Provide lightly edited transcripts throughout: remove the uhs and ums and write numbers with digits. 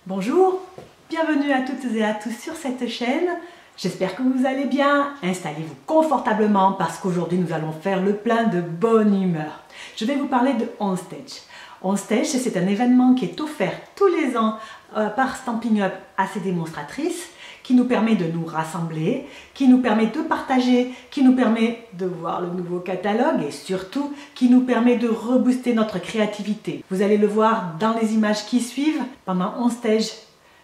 Bonjour, bienvenue à toutes et à tous sur cette chaîne. J'espère que vous allez bien. Installez-vous confortablement parce qu'aujourd'hui nous allons faire le plein de bonne humeur. Je vais vous parler de OnStage. OnStage, c'est un événement qui est offert tous les ans par Stampin' Up à ses démonstratrices, qui nous permet de nous rassembler, qui nous permet de partager, qui nous permet de voir le nouveau catalogue et surtout qui nous permet de rebooster notre créativité. Vous allez le voir dans les images qui suivent. Pendant OnStage,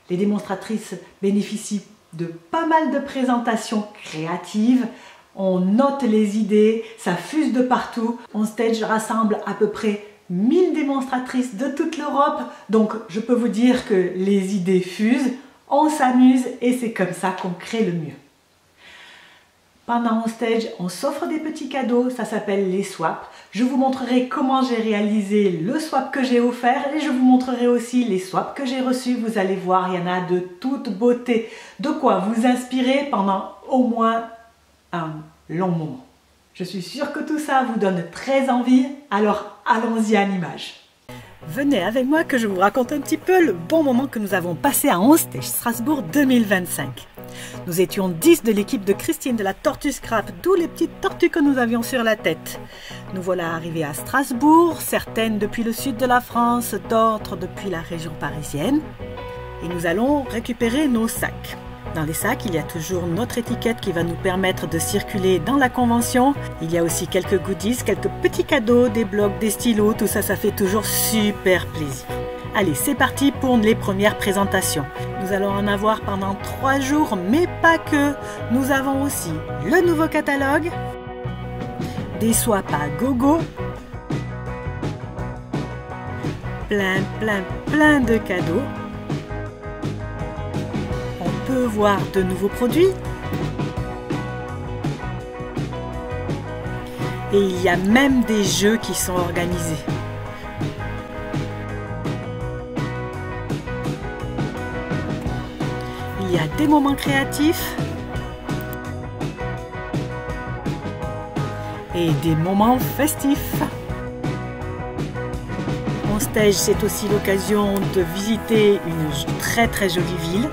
les démonstratrices bénéficient de pas mal de présentations créatives. On note les idées, ça fuse de partout. OnStage rassemble à peu près 1000 démonstratrices de toute l'Europe. Donc je peux vous dire que les idées fusent. On s'amuse et c'est comme ça qu'on crée le mieux. Pendant OnStage, on s'offre des petits cadeaux, ça s'appelle les swaps. Je vous montrerai comment j'ai réalisé le swap que j'ai offert et je vous montrerai aussi les swaps que j'ai reçus. Vous allez voir, il y en a de toute beauté. De quoi vous inspirer pendant au moins un long moment. Je suis sûre que tout ça vous donne très envie, alors allons-y à l'image. Venez avec moi que je vous raconte un petit peu le bon moment que nous avons passé à OnStage Strasbourg 2025. Nous étions 10 de l'équipe de Christine de la Tortue Scrap, d'où les petites tortues que nous avions sur la tête. Nous voilà arrivés à Strasbourg, certaines depuis le sud de la France, d'autres depuis la région parisienne. Et nous allons récupérer nos sacs. Dans les sacs, il y a toujours notre étiquette qui va nous permettre de circuler dans la convention. Il y a aussi quelques goodies, quelques petits cadeaux, des blocs, des stylos, tout ça, ça fait toujours super plaisir. Allez, c'est parti pour les premières présentations. Nous allons en avoir pendant 3 jours, mais pas que. Nous avons aussi le nouveau catalogue, des swaps à gogo, plein de cadeaux. On peut voir de nouveaux produits. Et il y a même des jeux qui sont organisés. Il y a des moments créatifs et des moments festifs. OnStage, c'est aussi l'occasion de visiter une très jolie ville.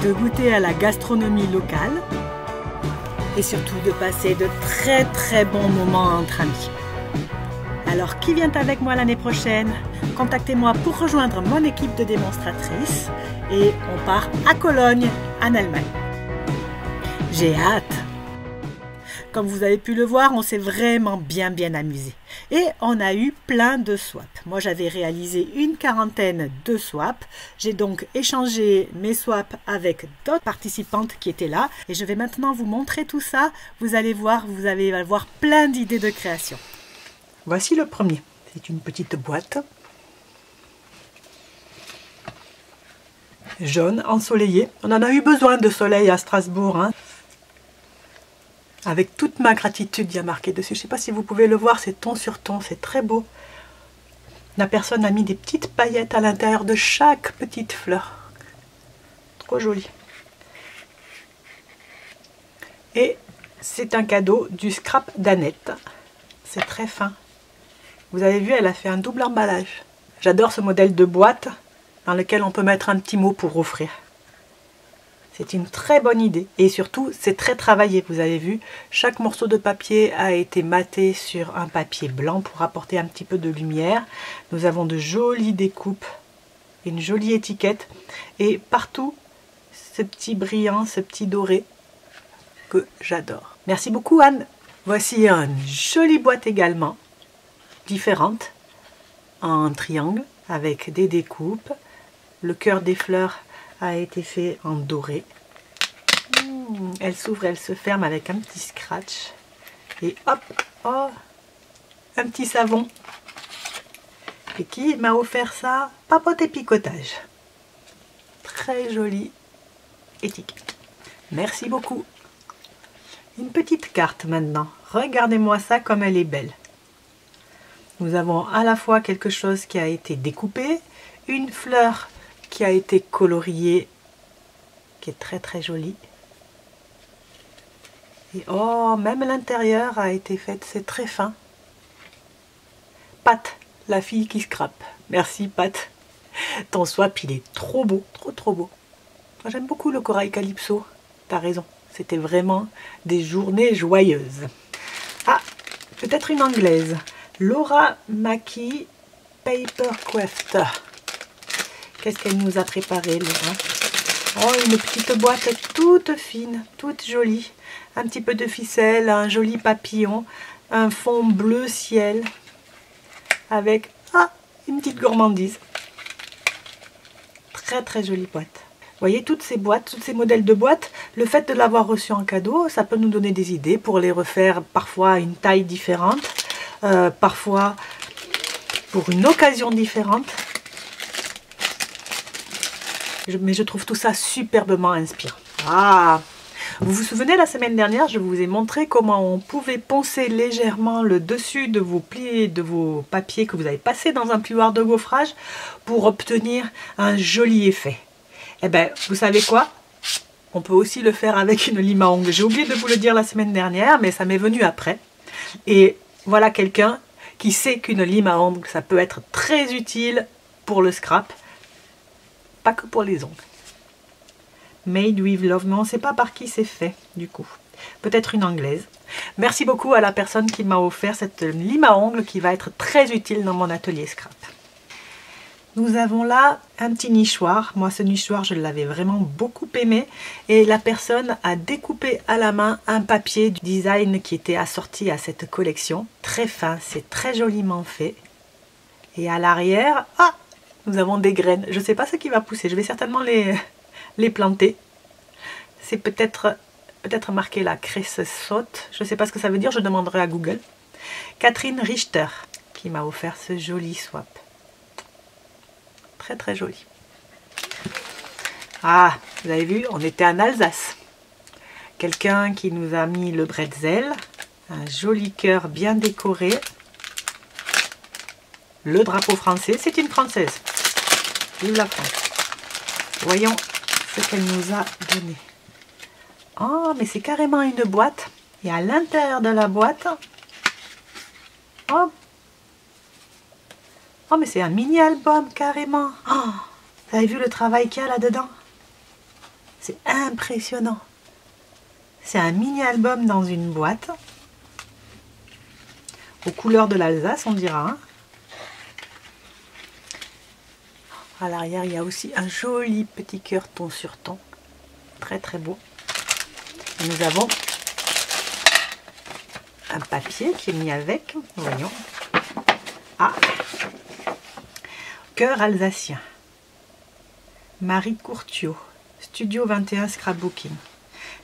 De goûter à la gastronomie locale et surtout de passer de très bons moments entre amis. Alors qui vient avec moi l'année prochaine? Contactez-moi pour rejoindre mon équipe de démonstratrices et on part à Cologne en Allemagne. J'ai hâte! Comme vous avez pu le voir, on s'est vraiment bien amusé. Et on a eu plein de swaps. Moi, j'avais réalisé une 40aine de swaps. J'ai donc échangé mes swaps avec d'autres participantes qui étaient là. Et je vais maintenant vous montrer tout ça. Vous allez voir, vous allez avoir plein d'idées de création. Voici le premier. C'est une petite boîte. Jaune, ensoleillée. On en a eu besoin de soleil à Strasbourg, hein. Avec toute ma gratitude, il y a marqué dessus. Je ne sais pas si vous pouvez le voir, c'est ton sur ton, c'est très beau. La personne a mis des petites paillettes à l'intérieur de chaque petite fleur. Trop joli. Et c'est un cadeau du scrap d'Annette. C'est très fin. Vous avez vu, elle a fait un double emballage. J'adore ce modèle de boîte dans lequel on peut mettre un petit mot pour offrir. C'est une très bonne idée et surtout c'est très travaillé, vous avez vu, chaque morceau de papier a été maté sur un papier blanc pour apporter un petit peu de lumière. Nous avons de jolies découpes, une jolie étiquette et partout ce petit brillant, ce petit doré que j'adore. Merci beaucoup Anne. Voici une jolie boîte également, différente, en triangle avec des découpes. Le cœur des fleurs a été fait en doré. Elle s'ouvre, elle se ferme avec un petit scratch. Et hop, oh, un petit savon. Et qui m'a offert ça? Papote et picotage. Très jolie étiquette. Merci beaucoup. Une petite carte maintenant. Regardez-moi ça comme elle est belle. Nous avons à la fois quelque chose qui a été découpé, une fleur qui a été coloriée, qui est très très joli. Et oh, même l'intérieur a été fait, c'est très fin. Pat, la fille qui scrape. Merci Pat. Ton swap, il est trop beau, trop beau. Moi, j'aime beaucoup le corail calypso. T'as raison, c'était vraiment des journées joyeuses. Ah, peut-être une anglaise. Laura Mackie Papercraft. Qu'est-ce qu'elle nous a préparé, Laura? Oh, une petite boîte toute fine, toute jolie. Un petit peu de ficelle, un joli papillon, un fond bleu ciel avec une petite gourmandise. Très très jolie boîte. Vous voyez, toutes ces boîtes, tous ces modèles de boîtes, le fait de l'avoir reçu en cadeau, ça peut nous donner des idées pour les refaire parfois à une taille différente, parfois pour une occasion différente. Mais je trouve tout ça superbement inspirant. Ah! Vous vous souvenez, la semaine dernière, je vous ai montré comment on pouvait poncer légèrement le dessus de vos plis, de vos papiers que vous avez passés dans un plioir de gaufrage pour obtenir un joli effet. Eh bien, vous savez quoi? On peut aussi le faire avec une lime à ongles. J'ai oublié de vous le dire la semaine dernière, mais ça m'est venu après. Et voilà quelqu'un qui sait qu'une lime à ongles, ça peut être très utile pour le scrap, pas que pour les ongles. Made with love, mais on ne sait pas par qui c'est fait du coup. Peut-être une anglaise. Merci beaucoup à la personne qui m'a offert cette lime à ongles qui va être très utile dans mon atelier scrap. Nous avons là un petit nichoir. Moi, ce nichoir, je l'avais vraiment beaucoup aimé. Et la personne a découpé à la main un papier du design qui était assorti à cette collection. Très fin, c'est très joliment fait. Et à l'arrière, nous avons des graines. Je ne sais pas ce qui va pousser. Je vais certainement les planter. C'est peut-être marqué la cresse saute. Je ne sais pas ce que ça veut dire, je demanderai à Google. Catherine Richter qui m'a offert ce joli swap. Très très joli. Ah, vous avez vu, on était en Alsace. Quelqu'un qui nous a mis le bretzel, un joli cœur bien décoré. Le drapeau français, c'est une Française. Vive la France. Voyons ce qu'elle nous a donné. Oh, mais c'est carrément une boîte. Et à l'intérieur de la boîte, oh, mais c'est un mini-album carrément. Oh, vous avez vu le travail qu'il y a là-dedans? C'est impressionnant. C'est un mini-album dans une boîte. Aux couleurs de l'Alsace, on dira. À l'arrière, il y a aussi un joli petit cœur ton sur ton. Très très beau. Et nous avons un papier qui est mis avec. Voyons. Ah! Cœur alsacien. Marie Courtiot. Studio 21 Scrapbooking.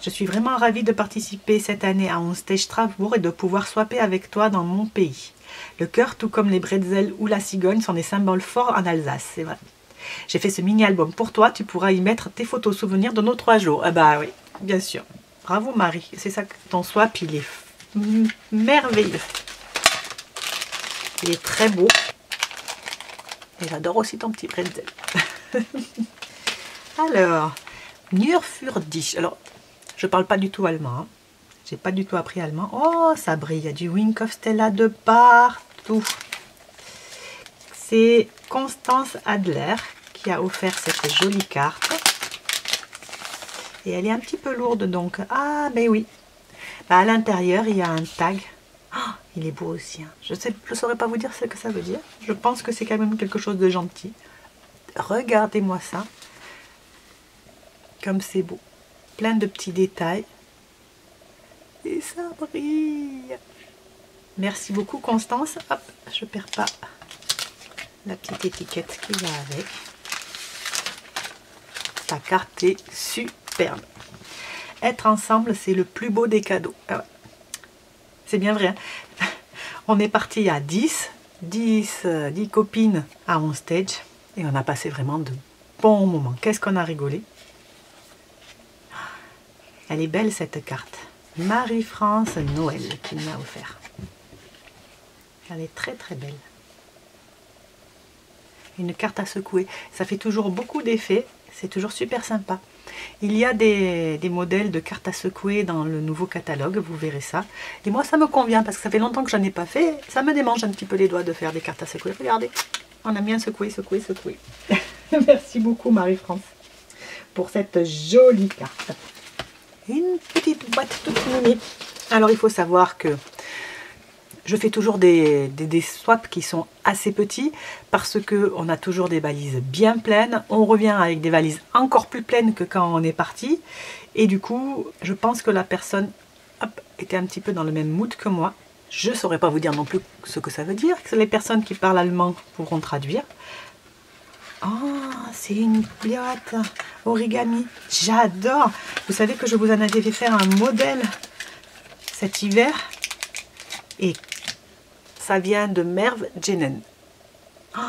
Je suis vraiment ravie de participer cette année à OnStage Strasbourg et de pouvoir swapper avec toi dans mon pays. Le cœur, tout comme les bretzels ou la cigogne, sont des symboles forts en Alsace, c'est vrai. J'ai fait ce mini-album pour toi, tu pourras y mettre tes photos souvenirs de nos 3 jours. Ah bah oui, bien sûr. Bravo Marie, c'est ça que ton swap, il est merveilleux. Il est très beau. Et j'adore aussi ton petit bretzel. Alors, Nürfurdisch. Alors, je parle pas du tout allemand. Hein. J'ai pas du tout appris allemand. Oh, ça brille. Il y a du Wink of Stella de partout. C'est Constance Adler qui a offert cette jolie carte. Et elle est un petit peu lourde donc. Ah, ben oui. Ben, à l'intérieur, il y a un tag. Oh, il est beau aussi. Hein. Je ne saurais pas vous dire ce que ça veut dire. Je pense que c'est quand même quelque chose de gentil. Regardez-moi ça. Comme c'est beau. Plein de petits détails. Et ça brille. Merci beaucoup Constance. Hop, je ne perds pas la petite étiquette qui va avec. Ta carte est superbe. Être ensemble, c'est le plus beau des cadeaux. Ah ouais. C'est bien vrai. Hein. On est parti à 10 copines à OnStage et on a passé vraiment de bons moments. Qu'est-ce qu'on a rigolé. Elle est belle cette carte. Marie-France Noël qui m'a offert. Elle est très très belle. Une carte à secouer. Ça fait toujours beaucoup d'effets. C'est toujours super sympa. Il y a des modèles de cartes à secouer dans le nouveau catalogue, vous verrez ça. Et moi ça me convient parce que ça fait longtemps que j'en ai pas fait. Ça me démange un petit peu les doigts de faire des cartes à secouer. Regardez, on a bien secoué, secoué, secoué. Merci beaucoup Marie-France pour cette jolie carte. Une petite boîte toute mimi. Alors il faut savoir que je fais toujours des swaps qui sont assez petits parce qu'on a toujours des valises bien pleines. On revient avec des valises encore plus pleines que quand on est parti. Et du coup, je pense que la personne était un petit peu dans le même mood que moi. Je ne saurais pas vous dire non plus ce que ça veut dire. Que les personnes qui parlent allemand pourront traduire. Oh, c'est une boîte origami. J'adore. Vous savez que je vous en avais fait faire un modèle cet hiver. Et ça vient de Merve Jenen. Oh,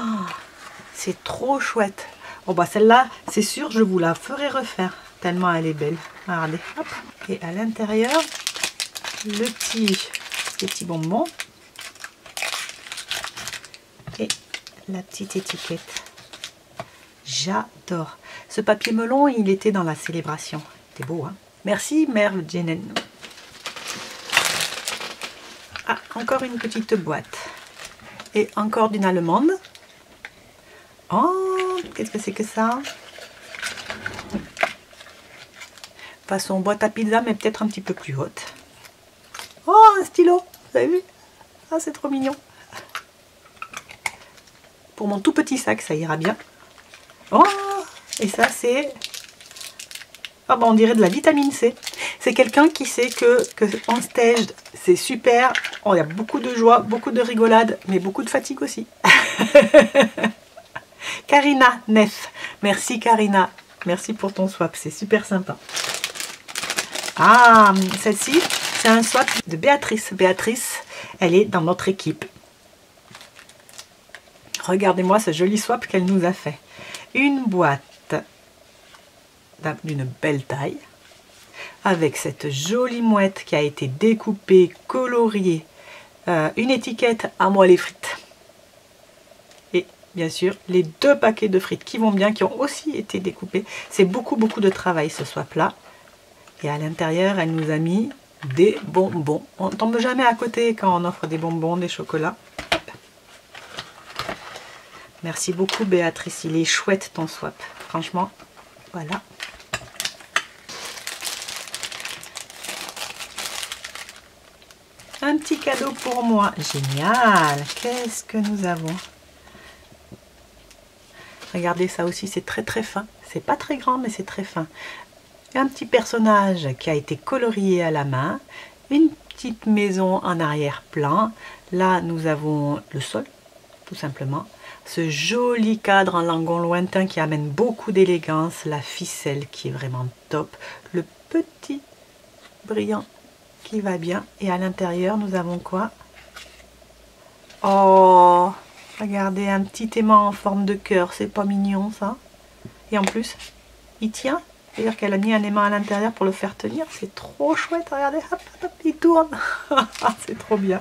c'est trop chouette. Bon bah celle-là, c'est sûr, je vous la ferai refaire. Tellement elle est belle. Regardez. Hop. Et à l'intérieur, les petits bonbons. Et la petite étiquette. J'adore. Ce papier melon, il était dans la célébration. C'était beau, hein? Merci Merve Jenen. Ah, encore une petite boîte. Et encore d'une allemande. Oh, qu'est-ce que c'est que ça? Façon boîte à pizza, mais peut-être un petit peu plus haute. Oh, un stylo. Vous avez vu? Ah, c'est trop mignon. Pour mon tout petit sac, ça ira bien. Oh, et ça, c'est... Ah, bah, on dirait de la vitamine C. C'est quelqu'un qui sait que en stage, c'est super. Oh, il y a beaucoup de joie, beaucoup de rigolade, mais beaucoup de fatigue aussi. Karina Neff. Merci Karina. Merci pour ton swap, c'est super sympa. Ah, celle-ci, c'est un swap de Béatrice. Béatrice, elle est dans notre équipe. Regardez-moi ce joli swap qu'elle nous a fait. Une boîte d'une belle taille, avec cette jolie mouette qui a été découpée, coloriée, une étiquette à moi les frites. Et bien sûr, les 2 paquets de frites qui vont bien, qui ont aussi été découpés. C'est beaucoup de travail ce swap-là. Et à l'intérieur, elle nous a mis des bonbons. On ne tombe jamais à côté quand on offre des bonbons, des chocolats. Merci beaucoup Béatrice, il est chouette ton swap. Franchement, voilà. Un petit cadeau pour moi. Génial. Qu'est-ce que nous avons? Regardez, ça aussi, c'est très fin. C'est pas très grand, mais c'est très fin. Un petit personnage qui a été colorié à la main. Une petite maison en arrière-plan. Là, nous avons le sol, tout simplement. Ce joli cadre en langon lointain qui amène beaucoup d'élégance. La ficelle qui est vraiment top. Le petit brillant qui va bien. Et à l'intérieur, nous avons quoi? Oh, regardez, un petit aimant en forme de cœur. C'est pas mignon, ça? Et en plus, il tient. C'est-à-dire qu'elle a mis un aimant à l'intérieur pour le faire tenir. C'est trop chouette. Regardez, hop, hop, il tourne. C'est trop bien.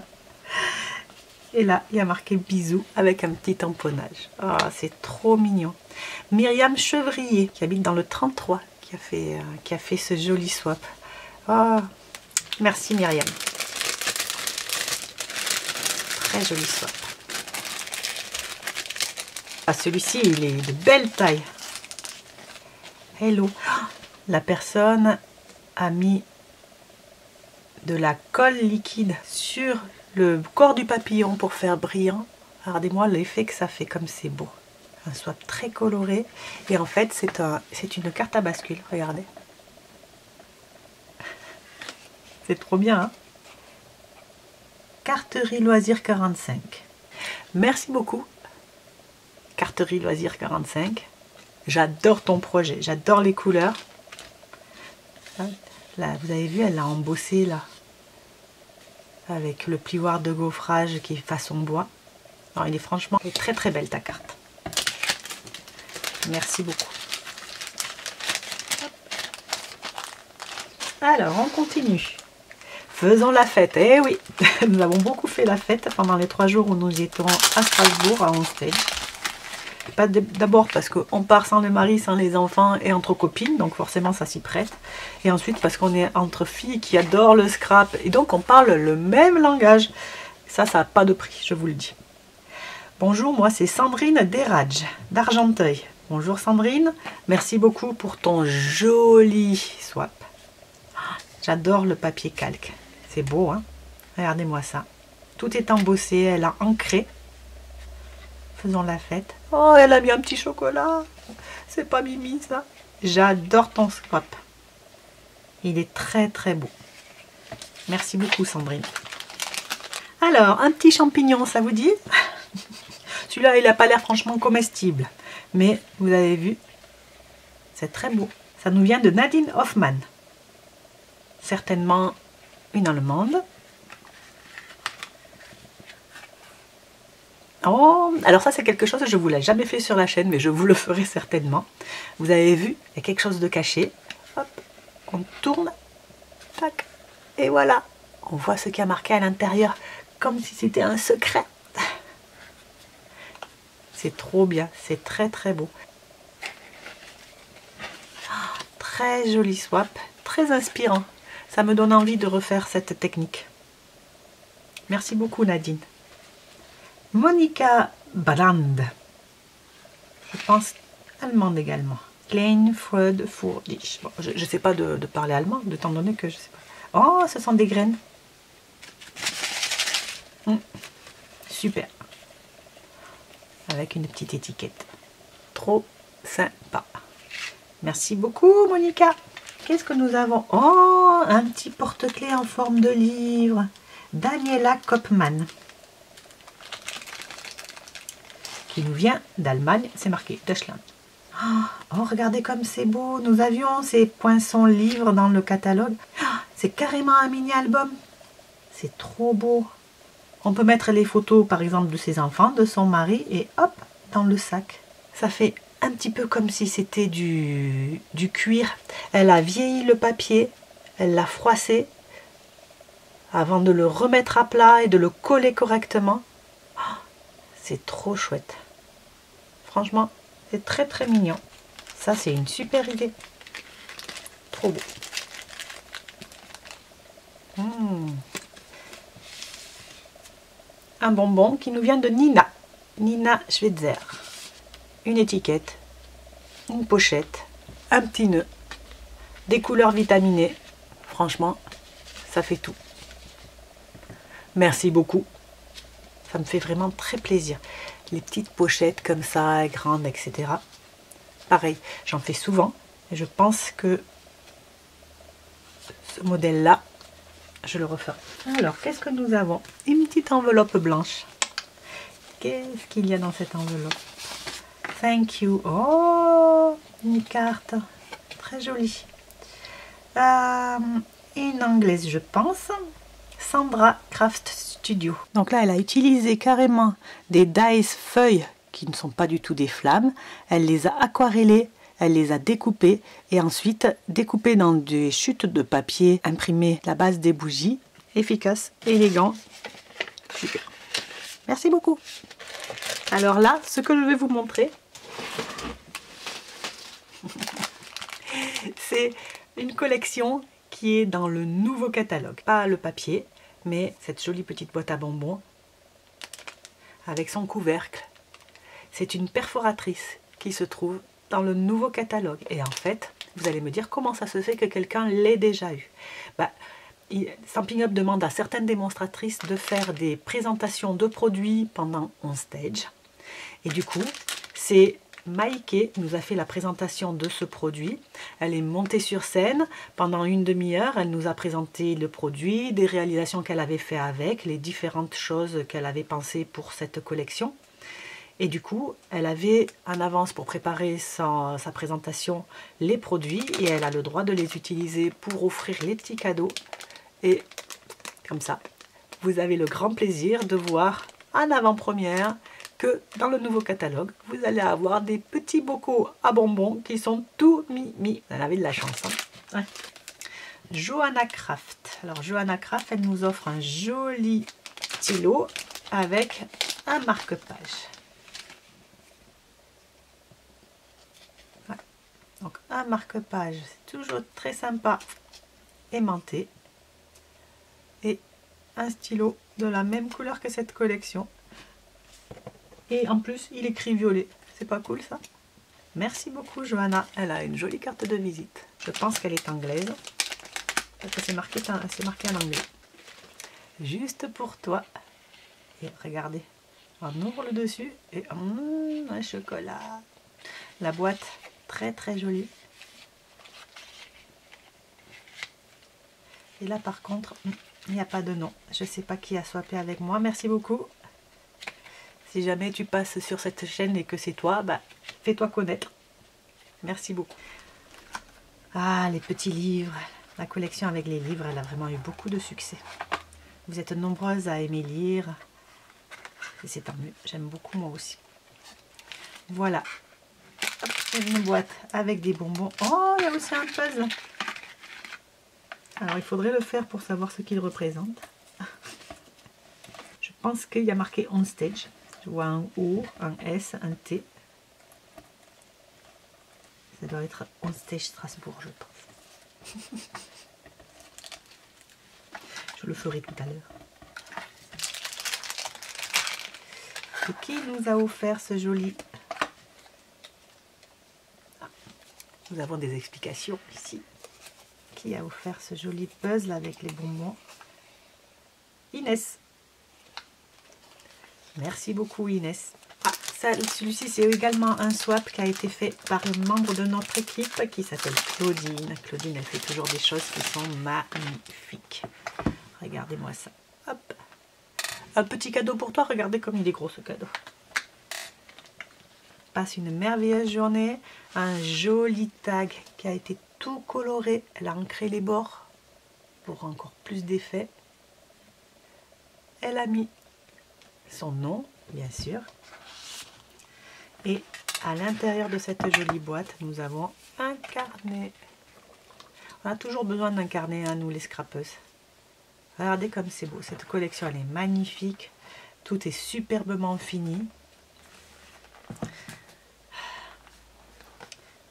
Et là, il y a marqué bisous avec un petit tamponnage. Ah, c'est trop mignon. Myriam Chevrier, qui habite dans le 33, qui a fait ce joli swap. Oh, merci Myriam. Très joli swap. Ah, celui-ci, il est de belle taille. Hello. La personne a mis de la colle liquide sur le corps du papillon pour faire brillant. Regardez-moi l'effet que ça fait, comme c'est beau. Un swap très coloré. Et en fait, c'est une carte à bascule. Regardez. C'est trop bien, hein? Carterie Loisir 45. Merci beaucoup. Carterie Loisir 45. J'adore ton projet. J'adore les couleurs. Là, vous avez vu, elle l'a embossé là. Avec le plioir de gaufrage qui est façon bois. Alors, il est franchement très belle ta carte. Merci beaucoup. Alors, on continue. Faisons la fête. Eh oui, nous avons beaucoup fait la fête pendant les 3 jours où nous étions à Strasbourg, à On Stage. Pas d'abord parce qu'on part sans le mari, sans les enfants et entre copines, donc forcément ça s'y prête. Et ensuite parce qu'on est entre filles qui adorent le scrap et donc on parle le même langage. Ça n'a pas de prix, je vous le dis. Bonjour, moi c'est Sandrine Desradj d'Argenteuil. Bonjour Sandrine, merci beaucoup pour ton joli swap. J'adore le papier calque, c'est beau hein. Regardez-moi ça. Tout est embossé, elle a ancré. Faisons la fête. Oh, elle a mis un petit chocolat. C'est pas Mimi ça. J'adore ton swap. Il est très très beau. Merci beaucoup Sandrine. Alors, un petit champignon, ça vous dit? Celui-là, il n'a pas l'air franchement comestible. Mais vous avez vu, c'est très beau. Ça nous vient de Nadine Hoffmann. Certainement une Allemande. Oh, alors ça c'est quelque chose que je ne vous l'ai jamais fait sur la chaîne, mais je vous le ferai certainement. Vous avez vu, il y a quelque chose de caché. Hop, on tourne, tac, et voilà. On voit ce qui a marqué à l'intérieur, comme si c'était un secret. C'est trop bien, c'est très très beau. Très joli swap, très inspirant. Ça me donne envie de refaire cette technique. Merci beaucoup Nadine. Monika Brand, je pense allemande également. Klein Freud für dich. Bon, je ne sais pas de parler allemand, étant donné que je sais pas. Oh, ce sont des graines. Super. Avec une petite étiquette. Trop sympa. Merci beaucoup Monika. Qu'est-ce que nous avons? Oh, un petit porte-clés en forme de livre. Daniela Kopman. Qui nous vient d'Allemagne, c'est marqué Deutschland. Oh, regardez comme c'est beau. Nous avions ces poinçons livres dans le catalogue. Oh, c'est carrément un mini-album. C'est trop beau. On peut mettre les photos, par exemple, de ses enfants, de son mari, et hop, dans le sac. Ça fait un petit peu comme si c'était du cuir. Elle a vieilli le papier, elle l'a froissé, avant de le remettre à plat et de le coller correctement. Oh, c'est trop chouette. Franchement, c'est très très mignon. Ça, c'est une super idée. Trop beau. Un bonbon qui nous vient de Nina. Nina Schweitzer. Une étiquette, une pochette, un petit nœud, des couleurs vitaminées. Franchement, ça fait tout. Merci beaucoup. Ça me fait vraiment très plaisir. Les petites pochettes comme ça, grandes, etc. Pareil, j'en fais souvent. Et je pense que ce modèle-là, je le referai. Alors, qu'est-ce que nous avons? Une petite enveloppe blanche. Qu'est-ce qu'il y a dans cette enveloppe? Thank you. Oh, une carte. Très jolie. Une anglaise, je pense. Sandra Craft Studio. Donc là, elle a utilisé carrément des dies feuilles qui ne sont pas du tout des flammes. Elle les a aquarellées, elle les a découpées et ensuite découpées dans des chutes de papier imprimées la base des bougies. Efficace, élégant. Super. Merci beaucoup. Alors là, ce que je vais vous montrer, c'est une collection qui est dans le nouveau catalogue. Pas le papier, mais cette jolie petite boîte à bonbons avec son couvercle. C'est une perforatrice qui se trouve dans le nouveau catalogue. Et en fait, vous allez me dire comment ça se fait que quelqu'un l'ait déjà eu. Stampin' Up demande à certaines démonstratrices de faire des présentations de produits pendant on stage. Et du coup, c'est Maïké nous a fait la présentation de ce produit. Elle est montée sur scène pendant une demi-heure. Elle nous a présenté le produit, des réalisations qu'elle avait fait avec, les différentes choses qu'elle avait pensées pour cette collection. Et du coup, elle avait en avance pour préparer sa présentation les produits et elle a le droit de les utiliser pour offrir les petits cadeaux. Et comme ça, vous avez le grand plaisir de voir en avant-première que dans le nouveau catalogue, vous allez avoir des petits bocaux à bonbons qui sont tout mimi. Vous en avez de la chance. Hein, ouais. Johanna Craft. Alors Johanna Craft, elle nous offre un joli stylo avec un marque-page. un marque-page, c'est toujours très sympa, aimanté, et un stylo de la même couleur que cette collection. Et en plus, il écrit violet. C'est pas cool ça? Merci beaucoup Johanna. Elle a une jolie carte de visite. Je pense qu'elle est anglaise. Parce que c'est marqué en anglais. Juste pour toi. Et regardez, on ouvre le dessus et un chocolat. La boîte, très très jolie. Et là par contre, il n'y a pas de nom. Je ne sais pas qui a swappé avec moi. Merci beaucoup. Si jamais tu passes sur cette chaîne et que c'est toi, bah, fais-toi connaître. Merci beaucoup. Ah, les petits livres. La collection avec les livres, elle a vraiment eu beaucoup de succès. Vous êtes nombreuses à aimer lire. Et c'est tant mieux. J'aime beaucoup moi aussi. Voilà. Hop, une boîte avec des bonbons. Oh, il y a aussi un puzzle. Alors, il faudrait le faire pour savoir ce qu'il représente. Je pense qu'il y a marqué On Stage. Je vois un O, un S, un T. Ça doit être On Stage Strasbourg, je pense. Je le ferai tout à l'heure. Et qui nous a offert ce joli... Ah, nous avons des explications ici. Qui a offert ce joli puzzle avec les bonbons? Inès. Merci beaucoup Inès. Ah, celui-ci c'est également un swap qui a été fait par un membre de notre équipe qui s'appelle Claudine. Claudine, elle fait toujours des choses qui sont magnifiques. Regardez-moi ça. Hop. Un petit cadeau pour toi. Regardez comme il est gros ce cadeau. Passe une merveilleuse journée. Un joli tag qui a été tout coloré. Elle a ancré les bords pour encore plus d'effet. Elle a mis son nom, bien sûr. Et à l'intérieur de cette jolie boîte, nous avons un carnet. On a toujours besoin d'un carnet, hein, nous les scrapeuses. Regardez comme c'est beau. Cette collection, elle est magnifique. Tout est superbement fini.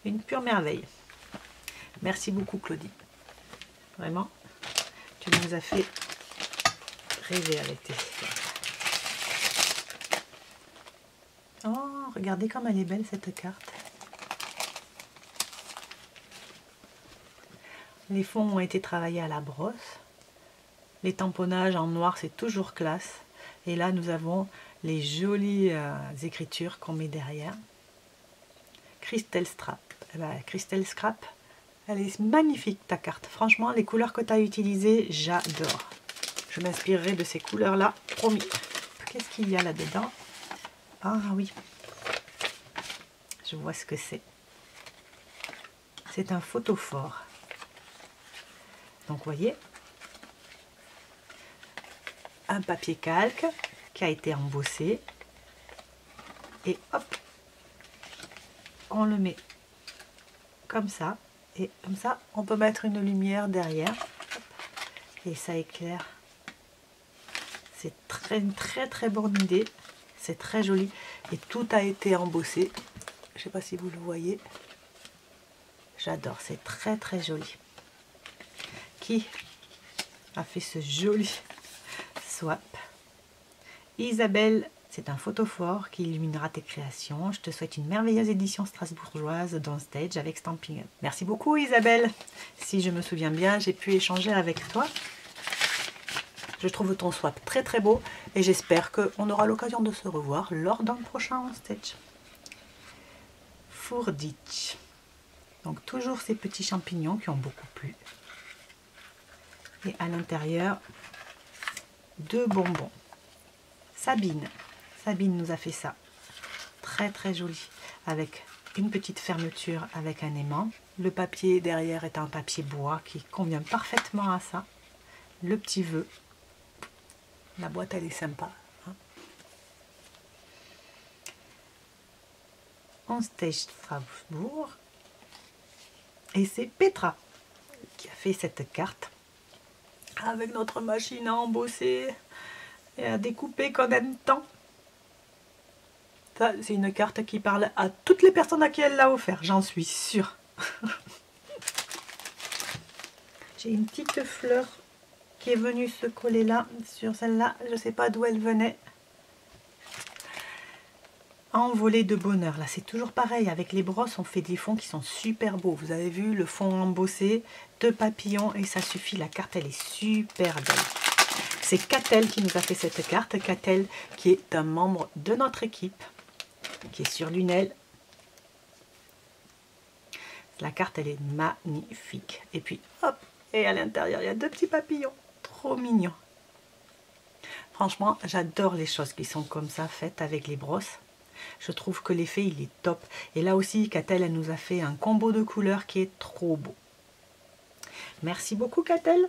Une pure merveille. Merci beaucoup, Claudie. Vraiment, tu nous as fait rêver avec tes histoires. Oh, regardez comme elle est belle cette carte. Les fonds ont été travaillés à la brosse. Les tamponnages en noir, c'est toujours classe. Et là, nous avons les jolies écritures qu'on met derrière. Crystal Scrap. Crystal Scrap, elle est magnifique ta carte. Franchement, les couleurs que tu as utilisées, j'adore. Je m'inspirerai de ces couleurs-là, promis. Qu'est-ce qu'il y a là-dedans? Ah oui, je vois ce que c'est. C'est un photophore. Donc, vous voyez, un papier calque qui a été embossé. Et hop, on le met comme ça. Et comme ça, on peut mettre une lumière derrière. Et ça éclaire. C'est une très bonne idée. C'est très joli. Et tout a été embossé. Je ne sais pas si vous le voyez. J'adore. C'est très joli. Qui a fait ce joli swap? Isabelle, c'est un photophore qui illuminera tes créations. Je te souhaite une merveilleuse édition strasbourgeoise d'On Stage avec Stampin' Up. Merci beaucoup Isabelle. Si je me souviens bien, j'ai pu échanger avec toi. Je trouve ton swap très beau et j'espère qu'on aura l'occasion de se revoir lors d'un prochain On Stage. Fourditch. Donc toujours ces petits champignons qui ont beaucoup plu. Et à l'intérieur, 2 bonbons. Sabine nous a fait ça. Très joli. Avec une petite fermeture avec un aimant. Le papier derrière est un papier bois qui convient parfaitement à ça. Le petit vœu. La boîte, elle est sympa. Hein. On Stage Strasbourg. Et c'est Petra qui a fait cette carte. Avec notre machine à embosser et à découper qu'on aime tant. Ça, c'est une carte qui parle à toutes les personnes à qui elle l'a offert, j'en suis sûre. J'ai une petite fleur qui est venue se coller là, sur celle-là. Je ne sais pas d'où elle venait. Envolée de bonheur. Là, c'est toujours pareil. Avec les brosses, on fait des fonds qui sont super beaux. Vous avez vu le fond embossé, 2 papillons et ça suffit. La carte, elle est super belle. C'est Catel qui nous a fait cette carte. Catel qui est un membre de notre équipe, qui est sur Lunel. La carte, elle est magnifique. Et puis, hop, et à l'intérieur, il y a 2 petits papillons. Trop mignons. Franchement, j'adore les choses qui sont comme ça, faites avec les brosses. Je trouve que l'effet, il est top. Et là aussi, Catel, elle nous a fait un combo de couleurs qui est trop beau. Merci beaucoup, Catel.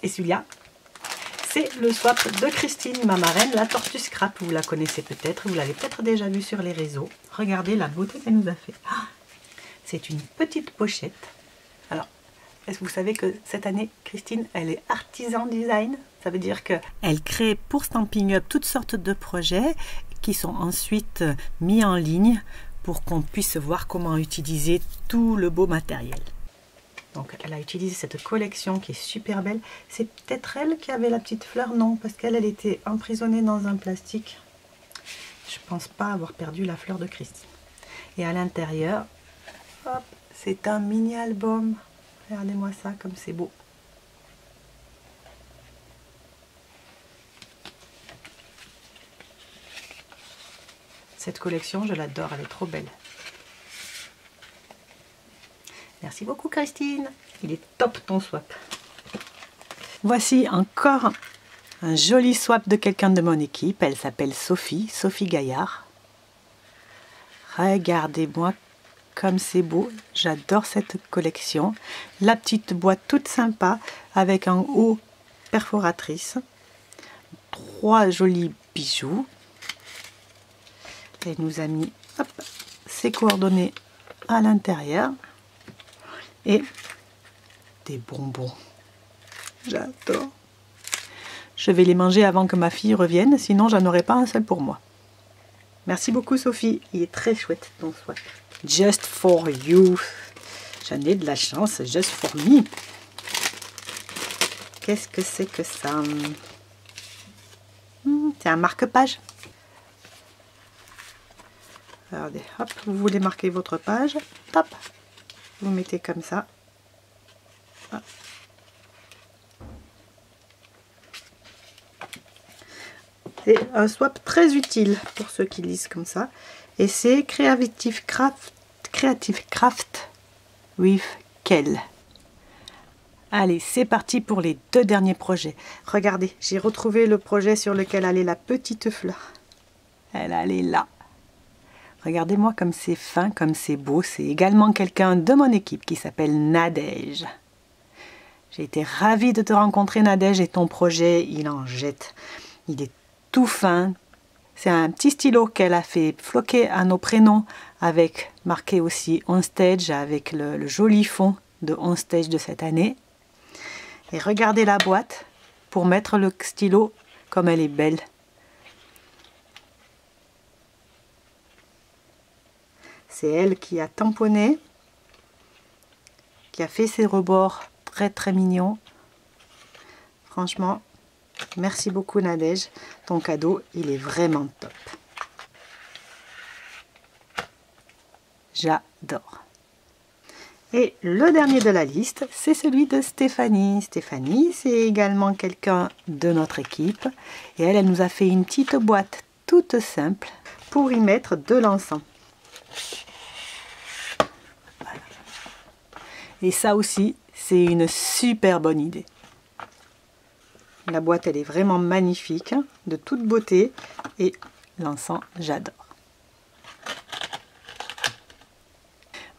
Et celui-là, c'est le swap de Christine, ma marraine, la tortue scrap. Vous la connaissez peut-être, vous l'avez peut-être déjà vue sur les réseaux. Regardez la beauté qu'elle nous a fait. C'est une petite pochette. Alors, est-ce que vous savez que cette année, Christine, elle est artisan design? Ça veut dire qu'elle crée pour Stampin' Up toutes sortes de projets qui sont ensuite mis en ligne pour qu'on puisse voir comment utiliser tout le beau matériel. Donc elle a utilisé cette collection qui est super belle. C'est peut-être elle qui avait la petite fleur? Non, parce qu'elle était emprisonnée dans un plastique. Je pense pas avoir perdu la fleur de Christine. Et à l'intérieur, hop, c'est un mini album. Regardez-moi ça, comme c'est beau. Cette collection, je l'adore, elle est trop belle. Merci beaucoup, Christine. Il est top ton swap. Voici encore un joli swap de quelqu'un de mon équipe. Elle s'appelle Sophie, Sophie Gaillard. Regardez-moi comme c'est beau. J'adore cette collection. La petite boîte toute sympa avec un haut perforatrice. 3 jolis bijoux. Elle nous a mis hop, ses coordonnées à l'intérieur. Et des bonbons. J'adore. Je vais les manger avant que ma fille revienne, sinon j'en aurai pas un seul pour moi. Merci beaucoup, Sophie. Il est très chouette ton swap. Just for you. J'en ai de la chance. Just for me. Qu'est-ce que c'est que ça? C'est un marque-page. Regardez, hop, vous voulez marquer votre page, hop, vous mettez comme ça. Hop. C'est un swap très utile pour ceux qui lisent comme ça. Et c'est Creative Craft with Kel. Allez, c'est parti pour les 2 derniers projets. Regardez, j'ai retrouvé le projet sur lequel allait la petite fleur. Elle allait là. Regardez-moi comme c'est fin, comme c'est beau. C'est également quelqu'un de mon équipe qui s'appelle Nadège. J'ai été ravie de te rencontrer, Nadège, et ton projet, il en jette. Il est tout fin. C'est un petit stylo qu'elle a fait floquer à nos prénoms avec marqué aussi On Stage avec le joli fond de On Stage de cette année. Et regardez la boîte pour mettre le stylo comme elle est belle. C'est elle qui a tamponné, qui a fait ses rebords très très mignons. Franchement, merci beaucoup, Nadège. Ton cadeau, il est vraiment top. J'adore. Et le dernier de la liste, c'est celui de Stéphanie. Stéphanie, c'est également quelqu'un de notre équipe. Et elle nous a fait une petite boîte toute simple pour y mettre de l'encens. Et ça aussi, c'est une super bonne idée. La boîte, elle est vraiment magnifique, de toute beauté. Et l'encens, j'adore.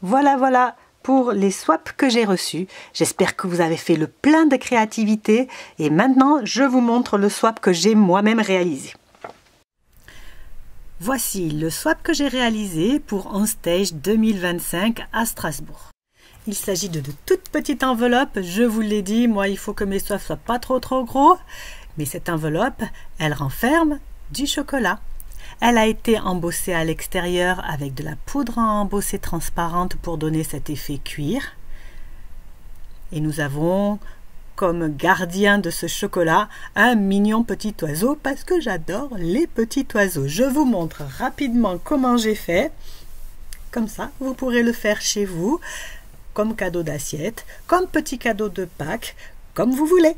Voilà pour les swaps que j'ai reçus. J'espère que vous avez fait le plein de créativité. Et maintenant, je vous montre le swap que j'ai moi-même réalisé. Voici le swap que j'ai réalisé pour On Stage 2025 à Strasbourg. Il s'agit de toutes petites enveloppes. Je vous l'ai dit, moi il faut que mes swaps soient pas trop gros. Mais cette enveloppe, elle renferme du chocolat. Elle a été embossée à l'extérieur avec de la poudre à embosser transparente pour donner cet effet cuir. Et nous avons comme gardien de ce chocolat un mignon petit oiseau parce que j'adore les petits oiseaux. Je vous montre rapidement comment j'ai fait. Comme ça, vous pourrez le faire chez vous, comme cadeau d'assiette, comme petit cadeau de Pâques, comme vous voulez.